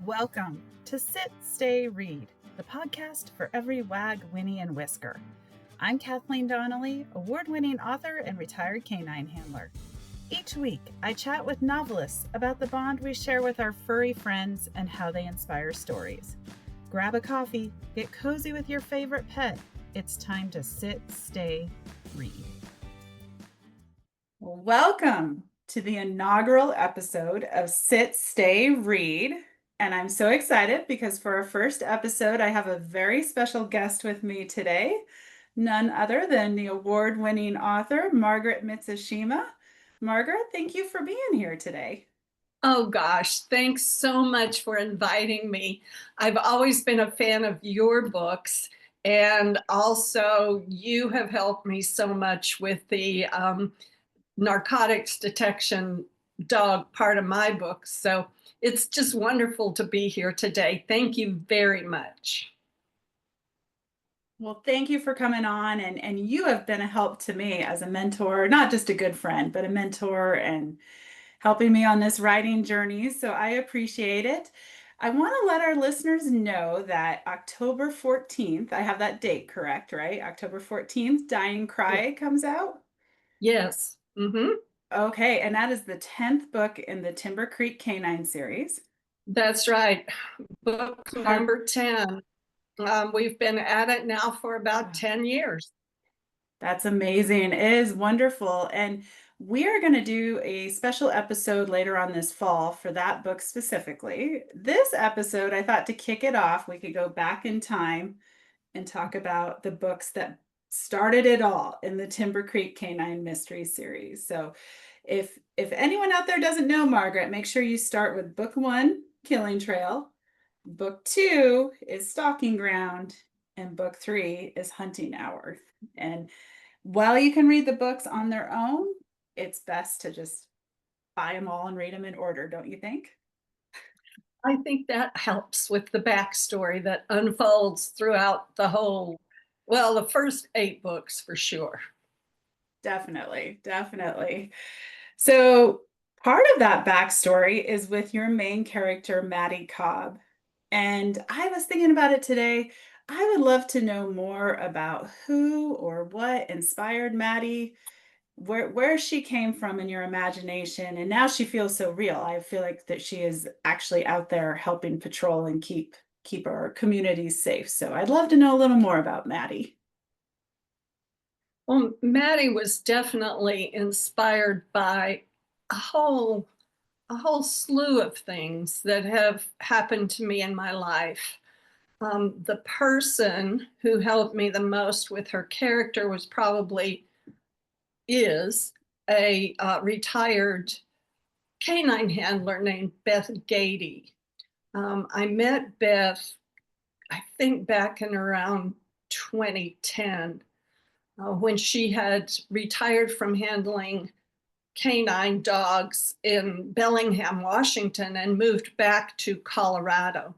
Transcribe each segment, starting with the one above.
Welcome to Sit, Stay, Read, the podcast for every wag, whinny, and whisker. I'm Kathleen Donnelly, award-winning author and retired canine handler. Each week, I chat with novelists about the bond we share with our furry friends and how they inspire stories. Grab a coffee, get cozy with your favorite pet. It's time to sit, stay, read. Welcome to the inaugural episode of Sit, Stay, Read. And I'm so excited because for our first episode, I have a very special guest with me today, none other than the award-winning author, Margaret Mizushima. Margaret, thank you for being here today. Oh gosh, thanks so much for inviting me. I've always been a fan of your books, and also you have helped me so much with the narcotics detection dog part of my book. So it's just wonderful to be here today. Thank you very much. Well, thank you for coming on, and you have been a help to me as a mentor, not just a good friend, but a mentor and helping me on this writing journey. So I appreciate it. I want to let our listeners know that October 14th, I have that date correct, right? October 14th, Dying Cry comes out. Yes. Okay, and that is the 10th book in the Timber Creek Canine series. That's right. Book number 10. We've been at it now for about 10 years. That's amazing. It is wonderful. And we are going to do a special episode later on this fall for that book specifically. This episode, I thought to kick it off, we could go back in time and talk about the books that started it all in the Timber Creek Canine Mystery series. So if anyone out there doesn't know Margaret, make sure you start with book 1, Killing Trail. Book 2 is Stalking Ground, and book 3 is Hunting Hour. And while you can read the books on their own, it's best to just buy them all and read them in order, don't you think? I think that helps with the backstory that unfolds throughout the first 8 books for sure. Definitely, definitely. So part of that backstory is with your main character, Maddie Cobb. And I was thinking about it today. I would love to know more about who or what inspired Maddie, where she came from in your imagination, and now she feels so real. I feel like that she is actually out there helping patrol and keep our communities safe. So I'd love to know a little more about Maddie. Well, Maddie was definitely inspired by a whole slew of things that have happened to me in my life. The person who helped me the most with her character is a retired canine handler named Beth Gady. I met Beth, I think back in around 2010, when she had retired from handling canine dogs in Bellingham, Washington, and moved back to Colorado.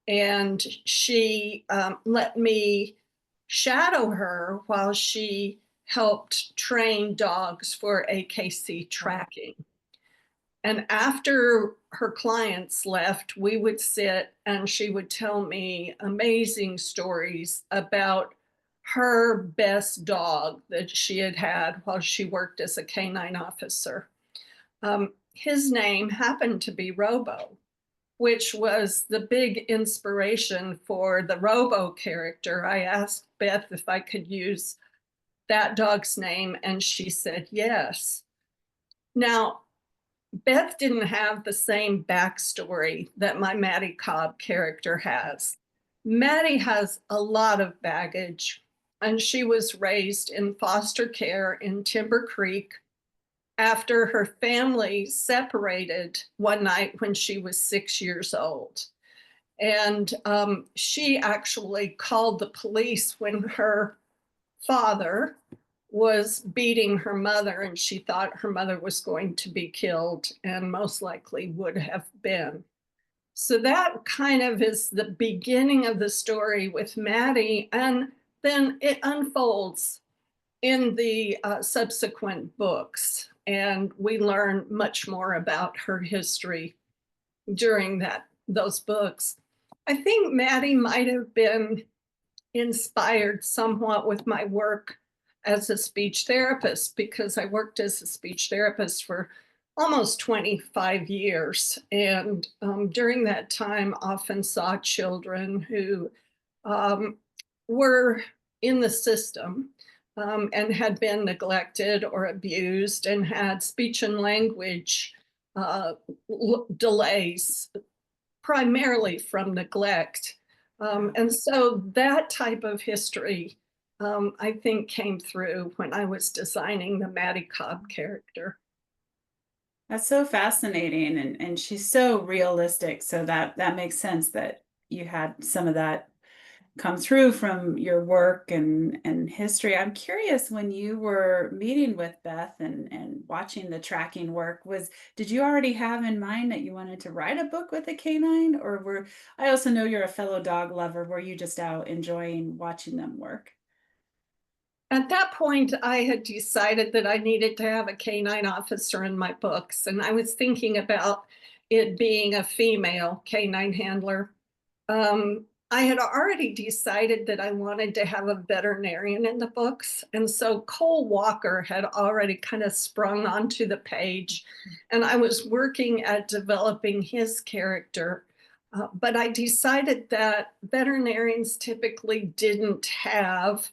And she let me shadow her while she helped train dogs for AKC tracking. And after her clients left, we would sit and she would tell me amazing stories about her best dog that she had had while she worked as a canine officer. His name happened to be Robo, which was the big inspiration for the Robo character. I asked Beth if I could use that dog's name, and she said yes. Now, Beth didn't have the same backstory that my Maddie Cobb character has. Maddie has a lot of baggage, and she was raised in foster care in Timber Creek after her family separated one night when she was 6 years old. And she actually called the police when her father was beating her mother, and she thought her mother was going to be killed and most likely would have been. So that kind of is the beginning of the story with Maddie, and then it unfolds in the subsequent books, and we learn much more about her history during that those books. I think Maddie might have been inspired somewhat with my work as a speech therapist, because I worked as a speech therapist for almost 25 years. And during that time, often saw children who um, were in the system and had been neglected or abused and had speech and language uh, delays, primarily from neglect. And so that type of history, I think, came through when I was designing the Maddie Cobb character. That's so fascinating, and she's so realistic, so that makes sense that you had some of that come through from your work and history. I'm curious, when you were meeting with Beth and watching the tracking work, did you already have in mind that you wanted to write a book with a canine, or I also know you're a fellow dog lover, were you just out enjoying watching them work? At that point, I had decided that I needed to have a canine officer in my books, and I was thinking about it being a female canine handler. I had already decided that I wanted to have a veterinarian in the books. And so Cole Walker had already kind of sprung onto the page, and I was working at developing his character. But I decided that veterinarians typically didn't have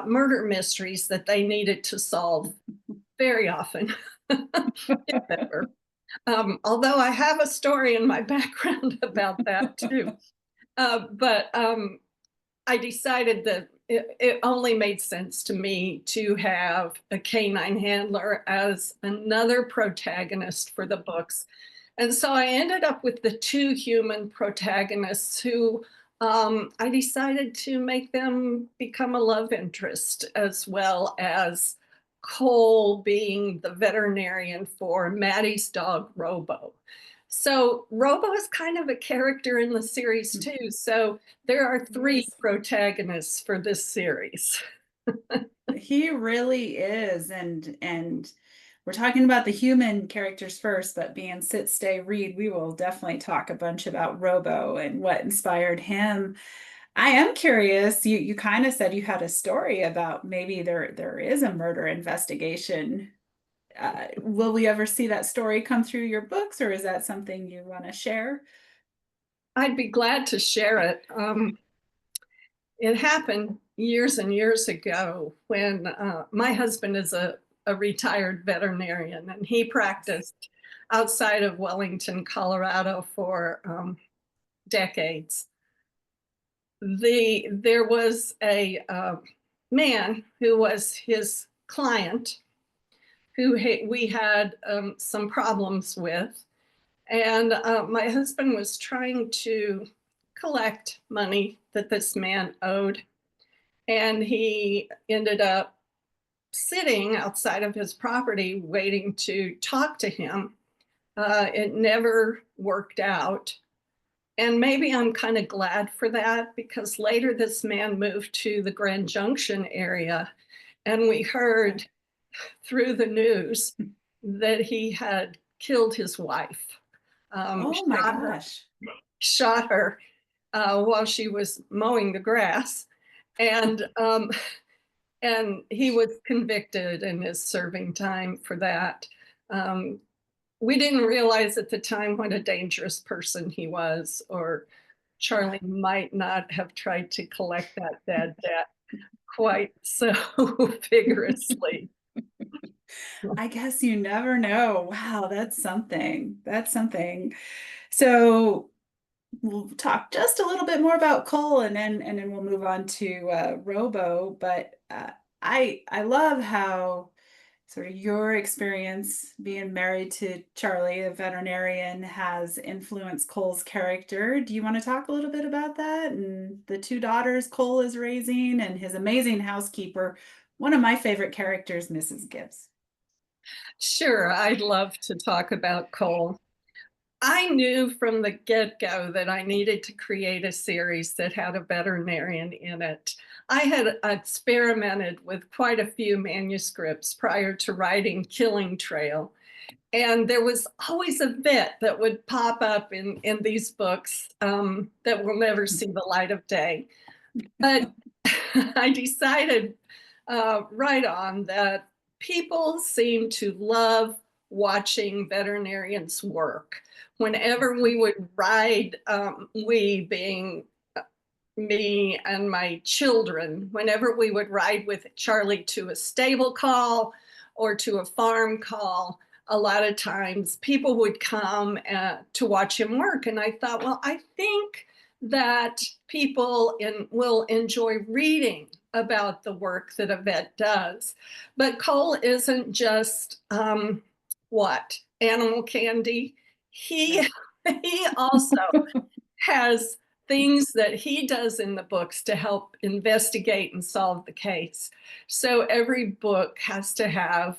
murder mysteries that they needed to solve very often, if ever. Although I have a story in my background about that too. But I decided that it only made sense to me to have a canine handler as another protagonist for the books. And so I ended up with the two human protagonists who I decided to make them become a love interest, as well as Cole being the veterinarian for Maddie's dog, Robo. So Robo is kind of a character in the series too. So there are three Yes. protagonists for this series. He really is, and we're talking about the human characters first, but being Sit, Stay, Read, we will definitely talk a bunch about Robo and what inspired him. I am curious, you kind of said you had a story about maybe there is a murder investigation. Will we ever see that story come through your books, or is that something you want to share? I'd be glad to share it. It happened years and years ago when my husband is a retired veterinarian, and he practiced outside of Wellington, Colorado for decades. There was a man who was his client who we had some problems with. And my husband was trying to collect money that this man owed. And he ended up sitting outside of his property waiting to talk to him. It never worked out. And maybe I'm kind of glad for that, because later this man moved to the Grand Junction area, and we heard through the news that he had killed his wife, Oh my shot her, gosh. shot her while she was mowing the grass, and he was convicted and is serving time for that. Um, we didn't realize at the time what a dangerous person he was, or Charlie might not have tried to collect that bad debt quite so vigorously. I guess you never know. Wow, that's something. That's something. So we'll talk just a little bit more about Cole, and then we'll move on to Robo. But I love how sort of your experience being married to Charlie, a veterinarian, has influenced Cole's character. Do you want to talk a little bit about that and the two daughters Cole is raising and his amazing housekeeper? One of my favorite characters, Mrs. Gibbs. Sure, I'd love to talk about Cole. I knew from the get-go that I needed to create a series that had a veterinarian in it. I had experimented with quite a few manuscripts prior to writing Killing Trail, And there was always a vet that would pop up in these books that will never see the light of day. But I decided right on that people seem to love watching veterinarians work. Whenever we would ride, we being me and my children, whenever we would ride with Charlie to a stable call or to a farm call, a lot of times people would come to watch him work. And I thought, well, I think that people will enjoy reading about the work that a vet does. But Cole isn't just what? Animal candy. He, he also has things that he does in the books to help investigate and solve the case. So every book has to have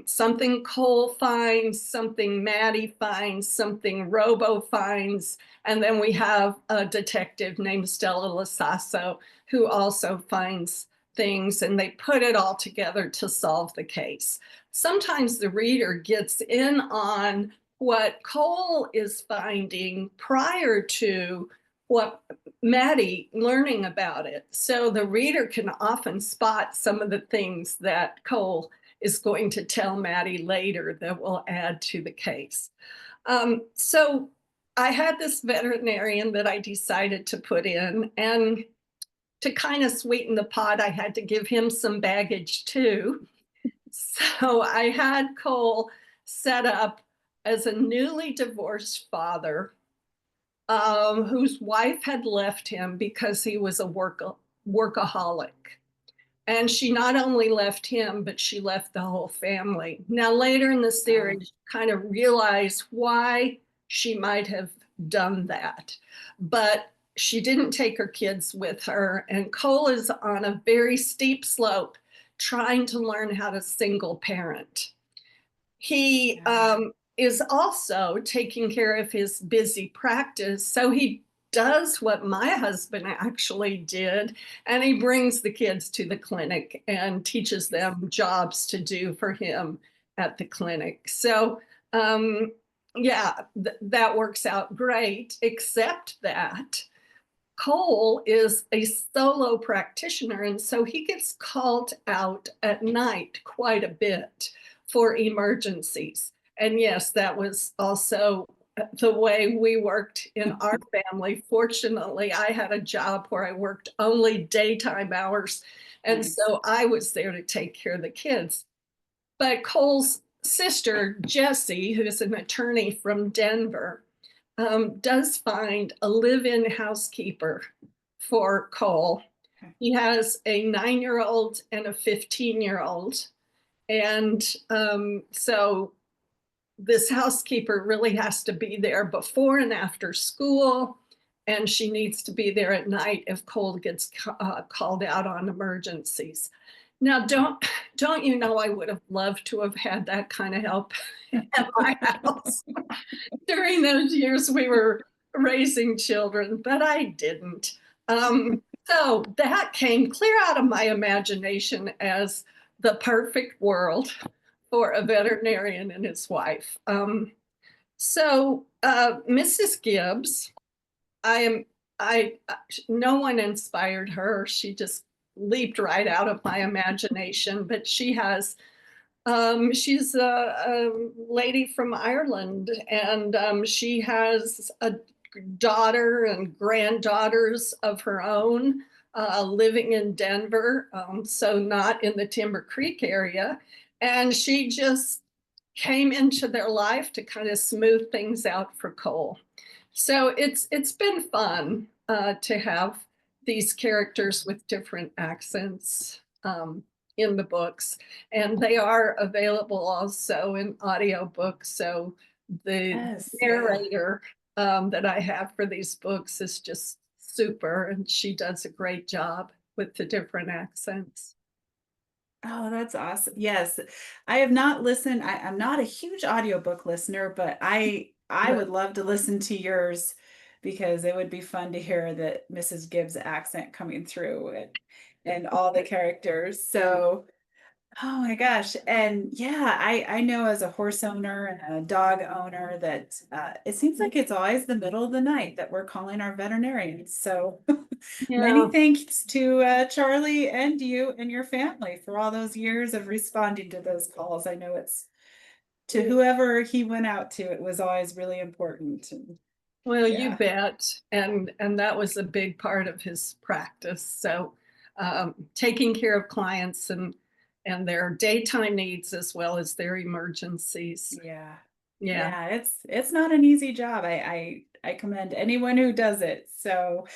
something Cole finds, something Maddie finds, something Robo finds, and then we have a detective named Stella Lasasso who also finds things, and they put it all together to solve the case. Sometimes the reader gets in on what Cole is finding prior to what Maddie learning about it. So the reader can often spot some of the things that Cole is going to tell Maddie later that will add to the case. So I had this veterinarian that I decided to put in, and to kind of sweeten the pot, I had to give him some baggage too. So I had Cole set up as a newly divorced father whose wife had left him because he was a workaholic. And she not only left him, but she left the whole family. Now, later in the series, kind of realize why she might have done that. But she didn't take her kids with her. And Cole is on a very steep slope trying to learn how to single parent. He is also taking care of his busy practice. So he does what my husband actually did, and he brings the kids to the clinic and teaches them jobs to do for him at the clinic. So, yeah, that works out great, except that Cole is a solo practitioner, and so he gets called out at night quite a bit for emergencies. And yes, that was also the way we worked in our family. Fortunately, I had a job where I worked only daytime hours, and so I was there to take care of the kids. But Cole's sister, Jessie, who's an attorney from Denver, does find a live-in housekeeper for Cole. He has a 9-year-old and a 15-year-old. And so this housekeeper really has to be there before and after school. And she needs to be there at night if Cole gets called out on emergencies. Now, don't you know, I would have loved to have had that kind of help at my house during those years we were raising children, but I didn't. So that came clear out of my imagination as the perfect world for a veterinarian and his wife. Mrs. Gibbs, I no one inspired her. She just leaped right out of my imagination, but she's a lady from Ireland, and she has a daughter and granddaughters of her own living in Denver, so not in the Timber Creek area. And she just came into their life to kind of smooth things out for Cole. So it's been fun to have these characters with different accents in the books, and they are available also in audiobooks. So the narrator that I have for these books is just super, and she does a great job with the different accents. Oh, that's awesome. Yes. I have not listened. I'm not a huge audiobook listener, but I But would love to listen to yours because it would be fun to hear that Mrs. Gibbs accent coming through and all the characters. So Oh my gosh. And yeah, I know as a horse owner and a dog owner that it seems like it's always the middle of the night that we're calling our veterinarians. So many Yeah. thanks to Charlie and you and your family for all those years of responding to those calls. I know it's to whoever he went out to, it was always really important. And Well, you yeah, bet. And that was a big part of his practice. So taking care of clients and their daytime needs as well as their emergencies. yeah. Yeah. Yeah, it's not an easy job. I commend anyone who does it. So,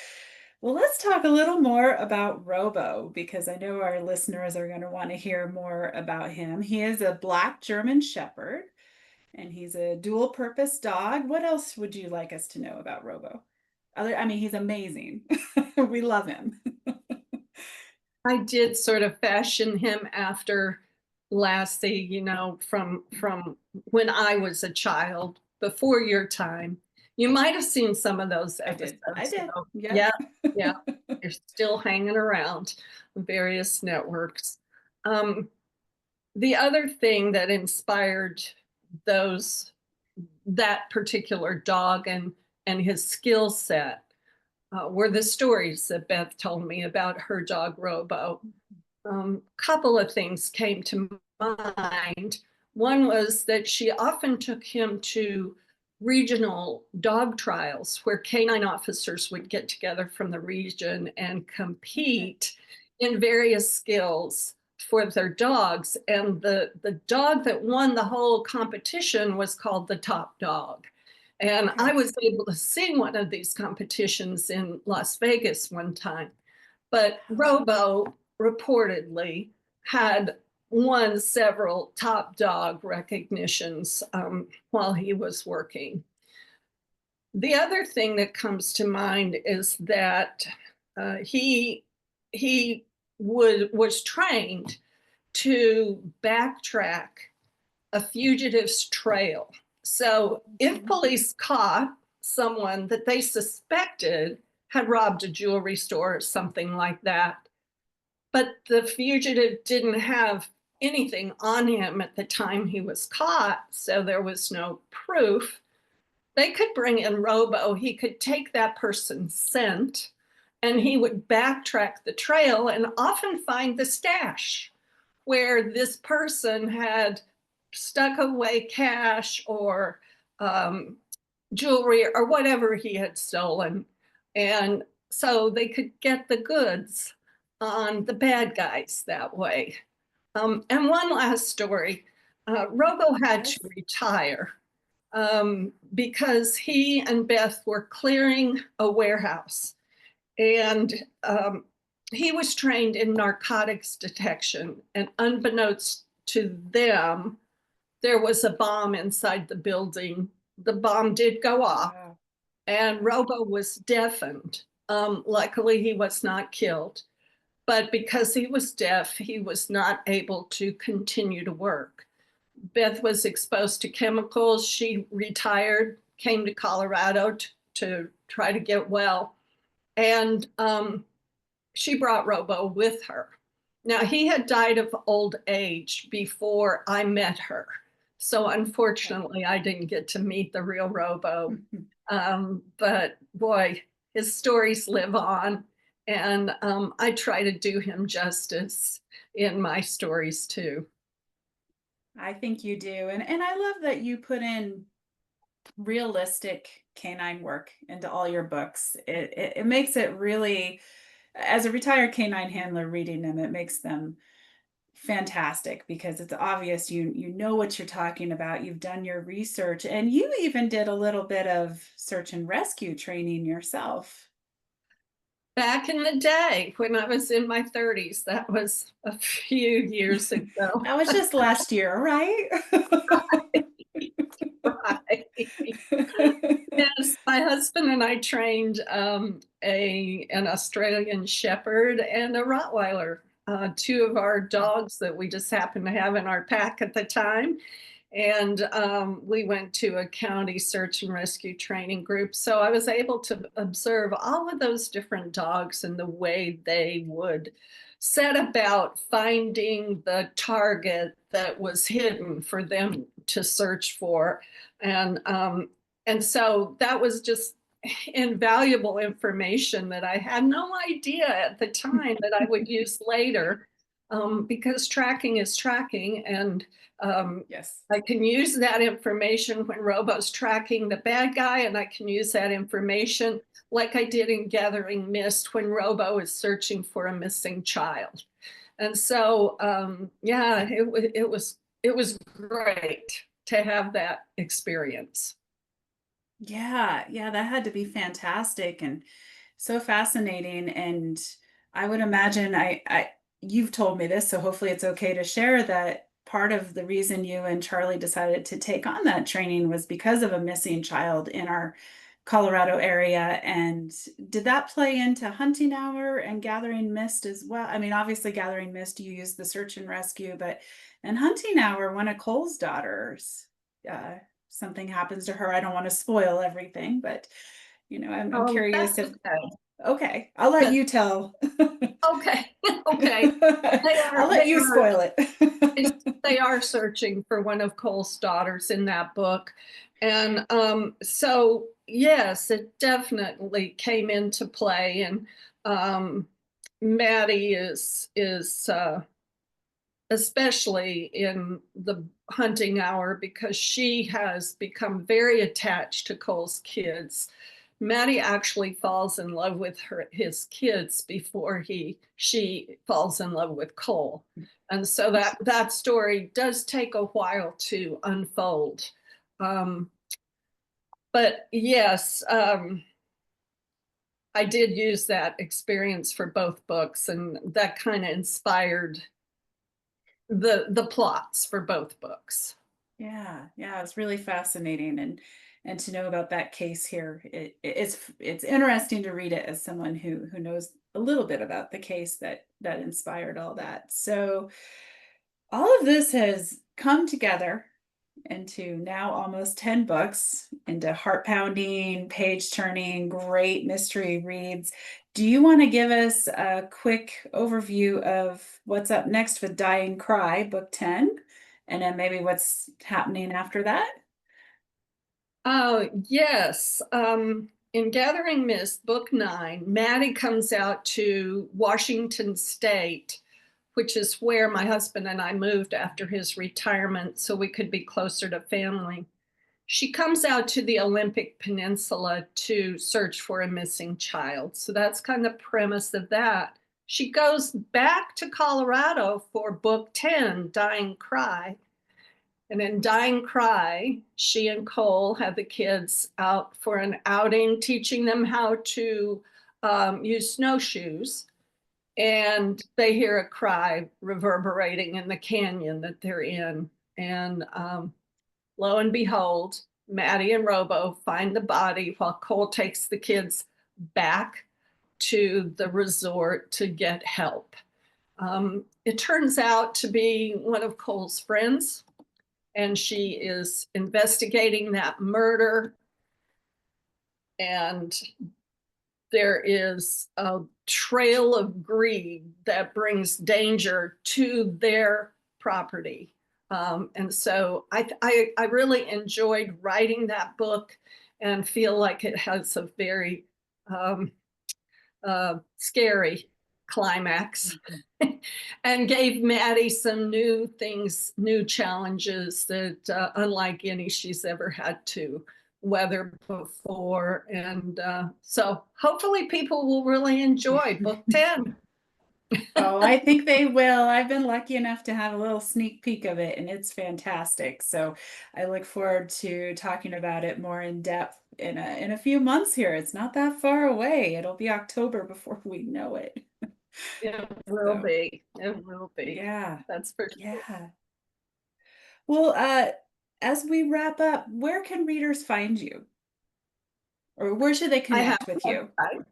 well, let's talk a little more about Robo because I know our listeners are going to want to hear more about him. He is a black German Shepherd and he's a dual purpose dog. What else would you like us to know about Robo? I mean, he's amazing. We love him. I did sort of fashion him after Lassie, from when I was a child, before your time. You might have seen some of those I did. I episodes, did. though. Yep. Yeah, yeah. They're still hanging around on various networks. Um, the other thing that inspired those that particular dog and his skill set were the stories that Beth told me about her dog Robo. Couple of things came to mind. One was that she often took him to regional dog trials where canine officers would get together from the region and Okay. compete in various skills for their dogs. And the dog that won the whole competition was called the top dog. And I Okay. was able to see one of these competitions in Las Vegas one time. But Wow. Robo reportedly had won several top dog recognitions while he was working. The other thing that comes to mind is that he he was trained to backtrack a fugitive's trail. So if Mhm. police caught someone that they suspected had robbed a jewelry store or something like that, but the fugitive didn't have anything on him at the time he was caught, so there was no proof. They could bring in Robo. He could take that person's scent and he would backtrack the trail and often find the stash where this person had stuck away cash or um, jewelry or whatever he had stolen. And so they could get the goods on the bad guys that way. And one last story, Robo had to Yes. retire because he and Beth were clearing a warehouse. And he was trained in narcotics detection. And unbeknownst to them, there was a bomb inside the building. The bomb did go off, Wow. and Robo was deafened. Luckily, he was not killed. But because he was deaf, he was not able to continue to work. Beth was exposed to chemicals. She retired, came to Colorado to try to get well. And she brought Robo with her. Now, he had died of old age before I met her. So, Okay. unfortunately, I didn't get to meet the real Robo. But boy, his stories live on. And I try to do him justice in my stories too. I think you do. And I love that you put in realistic canine work into all your books. It makes it really, as a retired canine handler reading them, it makes them fantastic because it's obvious you know what you're talking about. You've done your research and you even did a little bit of search and rescue training yourself. Back in the day when I was in my 30s, that was a few years ago. That was just last year, right? Right. Yes, my husband and I trained an Australian Shepherd and a Rottweiler, two of our dogs that we just happened to have in our pack at the time. And we went to a county search and rescue training group. So I was able to observe all of those different dogs and the way they would set about finding the target that was hidden for them to search for. And so that was just invaluable information that I had no idea at the time that I would use later, because tracking is tracking. And Yes. I can use that information when Robo's tracking the bad guy, and I can use that information like I did in Gathering Mist when Robo is searching for a missing child. And so, yeah, it was great to have that experience. Yeah, yeah, that had to be fantastic and so fascinating. And I would imagine you've told me this, so hopefully it's okay to share that part of the reason you and Charlie decided to take on that training was because of a missing child in our Colorado area. And did that play into Hunting Hour and Gathering Mist as well? I mean, obviously Gathering Mist, you use the search and rescue, but in Hunting Hour, one of Cole's daughters, uh, something happens to her. I don't want to spoil everything, but I'm Oh, curious that's if, okay. okay, I'll let you tell. Okay, okay. I'll let you spoil it. They are searching for one of Cole's daughters in that book. And so, yes, it definitely came into play. And Maddie is especially in the Hunting Hour because she has become very attached to Cole's kids. Maddie actually falls in love with his kids before she falls in love with Cole. And so that story does take a while to unfold. Um, but yes, I did use that experience for both books, and that kind of inspired the plots for both books. Yeah, yeah, it's really fascinating and to know about that case here. It's interesting to read it as someone who knows a little bit about the case that inspired all that. So all of this has come together into now almost 10 books, into heart pounding, page turning, great mystery reads. Do you want to give us a quick overview of what's up next with Dying Cry, book 10, and then maybe what's happening after that? Oh, yes. In Gathering Mist, Book 9, Maddie comes out to Washington State, which is where my husband and I moved after his retirement so we could be closer to family. She comes out to the Olympic Peninsula to search for a missing child. So that's kind of the premise of that. She goes back to Colorado for Book 10, Dying Cry. And in Dying Cry, she and Cole have the kids out for an outing, teaching them how to use snowshoes. And they hear a cry reverberating in the canyon that they're in. And lo and behold, Maddie and Robo find the body while Cole takes the kids back to the resort to get help. It turns out to be one of Cole's friends, and she is investigating that murder. And there is a trail of greed that brings danger to their property. And so I really enjoyed writing that book and feel like it has a very scary climax and gave Maddie some new things, new challenges that unlike any she's ever had to weather before. And so hopefully people will really enjoy book 10. Oh, I think they will. I've been lucky enough to have a little sneak peek of it, and it's fantastic. So I look forward to talking about it more in depth in a few months here. It's not that far away. It'll be October before we know it. It will So be. It will be. yeah, That's for sure. yeah. Well, as we wrap up, where can readers find you? Or where should they I have connect with a you? website.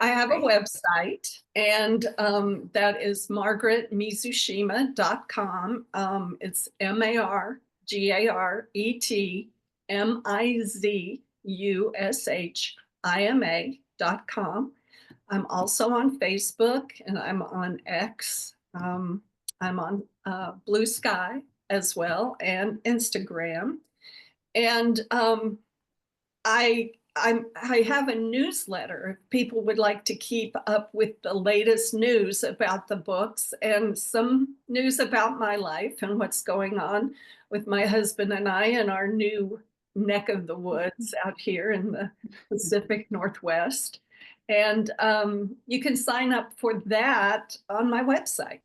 I have a Great. website, and that is margaretmizushima.com. It's MargaretMizushima.com. I'm also on Facebook, and I'm on X. I'm on Blue Sky as well, and Instagram. And I have a newsletter if people would like to keep up with the latest news about the books and some news about my life and what's going on with my husband and I in our new neck of the woods out here in the Pacific Northwest. And you can sign up for that on my website.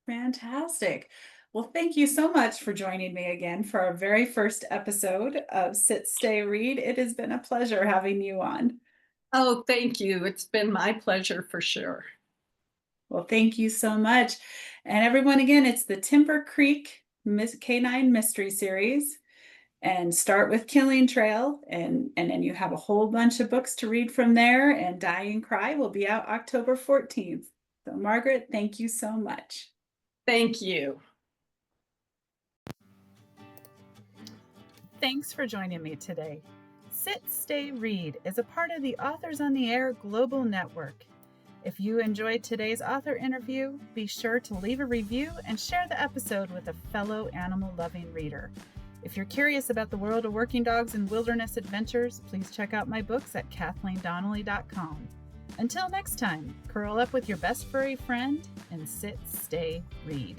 Fantastic. Well, thank you so much for joining me again for our very first episode of Sit, Stay, Read. It has been a pleasure having you on. Oh, thank you. It's been my pleasure for sure. Well, thank you so much. And everyone, again, it's the Timber Creek Canine Mystery Series. And start with Killing Trail, and then you have a whole bunch of books to read from there. And Die and Cry will be out October 14th. So, Margaret, thank you so much. Thank you. Thanks for joining me today. Sit, Stay, Read is a part of the Authors on the Air Global Network. If you enjoyed today's author interview, be sure to leave a review and share the episode with a fellow animal-loving reader. If you're curious about the world of working dogs and wilderness adventures, please check out my books at KathleenDonnelly.com. Until next time, curl up with your best furry friend and sit, stay, read.